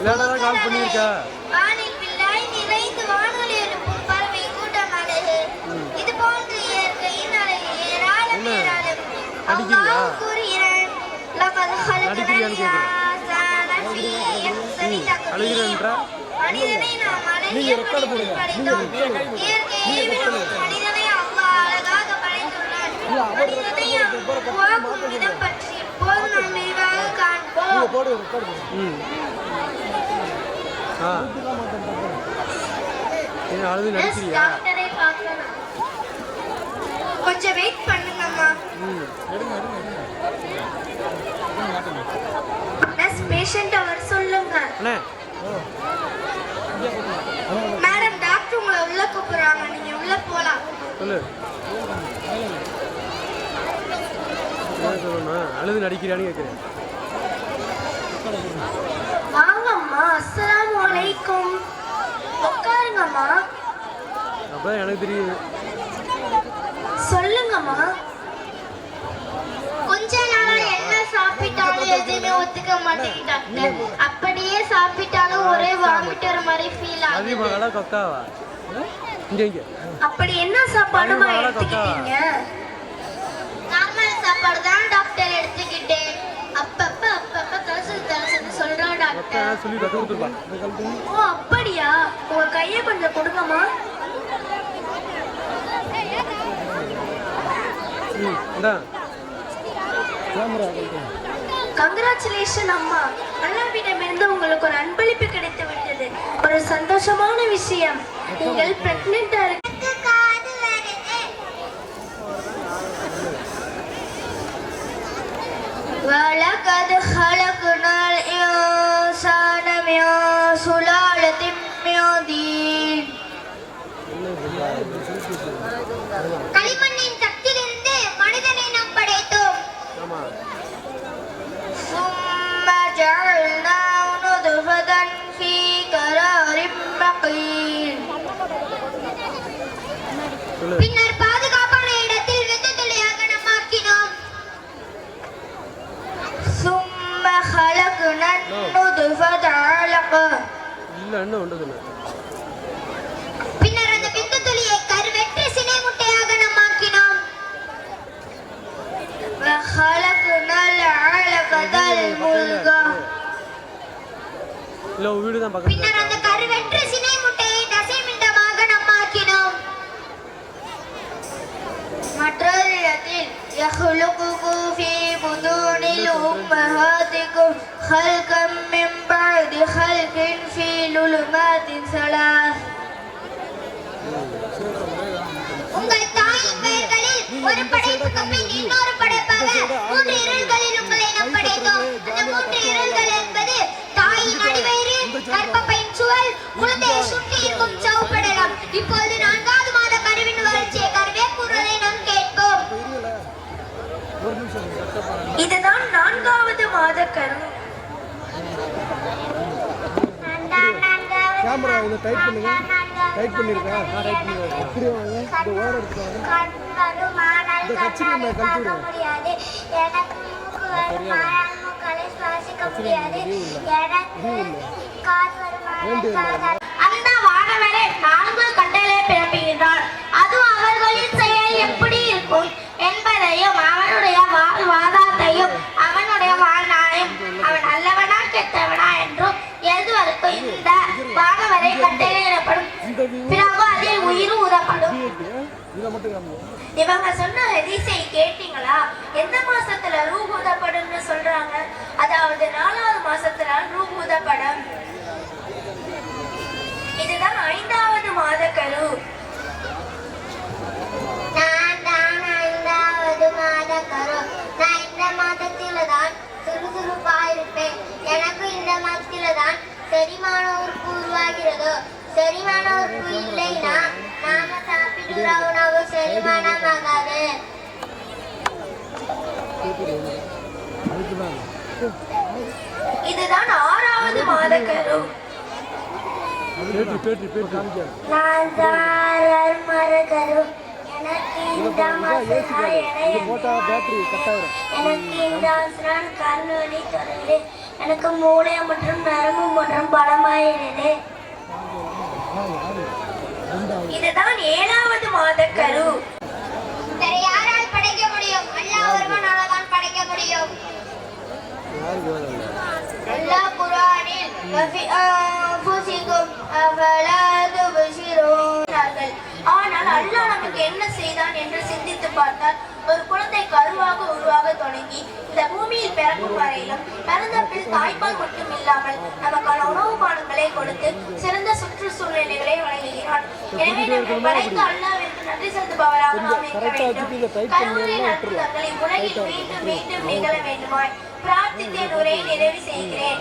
லேட்டாக கால் பண்ணியிருக்கா? வானில் வில்லாய் நிறைந்து வானொலி எழுப்பும் பறவை கூட்டமானது. இது போன்ற இயற்கையின் அழகு ஏராளம் ஏராளம். அல்லாஹ் கூறுகிறான், லகத் ஹலகனல் இன்சான ஃபீ அஹ்சனி தக்வீம். மனிதனை நாம் அழகிய முறையில் படைத்தோம். இயற்கையை விடவும் மனிதனை அல்லாஹ் அழகாக படைத்துள்ளான். மனிதனை உருவாக்கும் விதம் பற்றி இப்போது நாம் விரிவாக காண்போம். டாக்டரை பார்க்கணும். கொஞ்சம் வெயிட் பண்ணுங்கம்மா. பேஷண்ட் அவர் சொல்லுங்க. மேடம் டாக்டர் உங்களை உள்ள கூப்பிடுறாங்க, நீங்க உள்ள போலாம். சொல்லு. அழுது நடிக்கிறான்னு கேட்கிறேன். வாங்கம்மா. அஸ்ஸலாமு அலைக்கும். உட்காருங்கம்மா. அப்பதான் எனக்கு தெரியுது. சொல்லுங்கம்மா. கொஞ்ச நாளா என்ன சாப்பிட்டாலும் எதுவுமே ஒத்துக்க மாட்டேங்குது டாக்டர். அப்படியே சாப்பிட்டாலும் ஒரே வாமிட்டர் மாதிரி ஃபீல் ஆகுது. மகளா கொக்காவா? அப்படி என்ன சாப்பாடுமா எடுத்துக்கிட்டீங்க? நார்மல் சாப்பாடு தான் டாக்டர் எடுத்துக்கிட்டேன். அப்பப்ப கலசல் சொல்றான் டாக்டர். ஓ அப்படியா? உங்க கையை கொஞ்சம் கொடுங்கம்மா. கங்க்ராச்சுலேஷன் அம்மா. அல்லாஹ்விடமிருந்து உங்களுக்கு ஒரு அன்பளிப்பு கிடைத்து விட்டது. ஒரு சந்தோஷமான விஷயம். நீங்கள் பிரெக்னென்ட்டா இருக்க. وَلَقَدْ خَلَقْنَا الْإِنسَانَ مِنْ سُلَالَةٍ مِنْ طِينٍ. களிமண்ணின் சக்தியிலிருந்து மனிதனை நாம் படைத்தோம். ثُمَّ جَعَلْنَاهُ نُطْفَةً فِي قَرَارٍ مَكِينٍ. பின்னர் பாதுகாப்பான இடத்தில் வெட்டுத்துளியாக நாம் ஆக்கினோம். ثُمَّ خَلَقْنَا النُّطْفَةَ عَلَقَةً. பின்னர் அந்த பிந்துத்துளியை கருவெற்ற சினை முட்டையாக நாம் ஆக்கினோம். وَخَلَقْنَا الْعَلَقَةَ مُضْغَةً. பின்னர் அந்த கருவெற்ற சினை முட்டையை தசைமிண்டமாக நாம் ஆக்கினோம். மற்றொரு இடத்தில் يَخْلُقُكُمْ فِي بُطُونِ أُمَّهَاتِكُمْ خَلْقًا مِّن بَعْدِ خَلْقٍ فِي ظُلُمَاتٍ ثَلَاثٍ. உங்கள் தாயின் வயிற்றில் ஒரு படைப்புக்கு பின் இன்னொரு படைப்பாக 3 இருள்களில் உங்களை நாம் படைத்தோம். அந்த 3 இருள்கள் என்பது தாயின் அடிவயிறு, கர்ப்பப்பையின் சுவல், குழந்தையை சுற்றி இருக்கும் சவுப்படலம். இப்போது 4வது மாத கருவின் வளர்ச்சியை கருவே கூறுவதை நாம் கேட்போம். இதுதான் 4வது மாத கரு. கேமரா இத டைப் பண்ணுங்க. டைப் பண்ணிருக்கா? டைப் பண்ணிருக்கா? அப்படியே வாங்க. இந்த ஓர எடுத்து வாங்க. இந்த கச்சிரமா கழிச்சு விடுங்க. எனக்கு மூக்கு வரும், மூக்காலே சுவாசிக்க முடியாது. எனக்கு காது வரும். அந்த வானவரே 4 கட்டளை பிறப்பிக்கிறார். அது அவர்களின் செயல் எப்படி இருக்கும் என்பதையும் அவனுடைய வாதாத்தையும் அவனுடைய வாழ்நாளையும் அவன் நல்லவனா கெட்டவனா என்றும் எழுதுவதற்கு இந்த வானவரை கட்டளையிடப்படும். பிறகு அதில் உயிர் ஊதப்படும். இவங்க சொன்ன ஹதீஸை கேட்டீங்களா? எந்த மாசத்துல ரூஹ் ஊதப்படும்னு சொல்றாங்க? அதாவது 4வது மாசத்துல ரூஹ் ஊதப்படும். இதுதான் 5வது மாத கரு. நான் 5வது மாத கரு. நான் இந்த மாதத்தில தான் சுறுசுறுப்பா இருப்பேன். எனக்கு இந்த மாதத்தில தான் செரிமான உறுப்பு உருவாகிறது. செரிமான உறுப்பு இல்லைன்னா நாம சாப்பிடுற உணவு செரிமானமாகாது. இதுதான் 6வது மாத கரு. நான் தான் மரகரு. எனக்கு இந்த மாசம் கல்லூரி தொடர்ந்து எனக்கு மூளை மற்றும் நரம்பு மற்றும் பலமாயினது. இதுதான் 7வது மாத கரு. வேற யாரால் படைக்க முடியும்? அல்லாஹ் ஒருவனால தான் படைக்க முடியும். அல்லாஹ் குர்ஆனில் வஃபி அன்ஃபுசிகும் அஃபலா துப்சிரூன். ஆனால் அல்லாஹ் நமக்கு என்ன செய்தான் என்று சிந்தித்து பார்த்தால் ஒரு குழந்தை கருவாக உருவாக தொடங்கி இந்த பூமியில் பிறக்கும் வரையிலும் பிறந்த பின் தாய்ப்பால் மட்டும் இல்லாமல் நமக்கான உணவு பானங்களை கொடுத்து சிறந்த சுற்றுச்சூழ்நிலைகளை வழங்குகிறான். எனவே நம்மை படைத்த அல்லாஹ்விற்கு நன்றி செலுத்துபவராக நாம் இருக்க வேண்டும். கருவின் அற்புதங்களை உலகில் மீண்டும் மீண்டும் நிகழ வேண்டுமாய் பிரார்த்தித்தேன். உரையை நிறைவு செய்கிறேன்.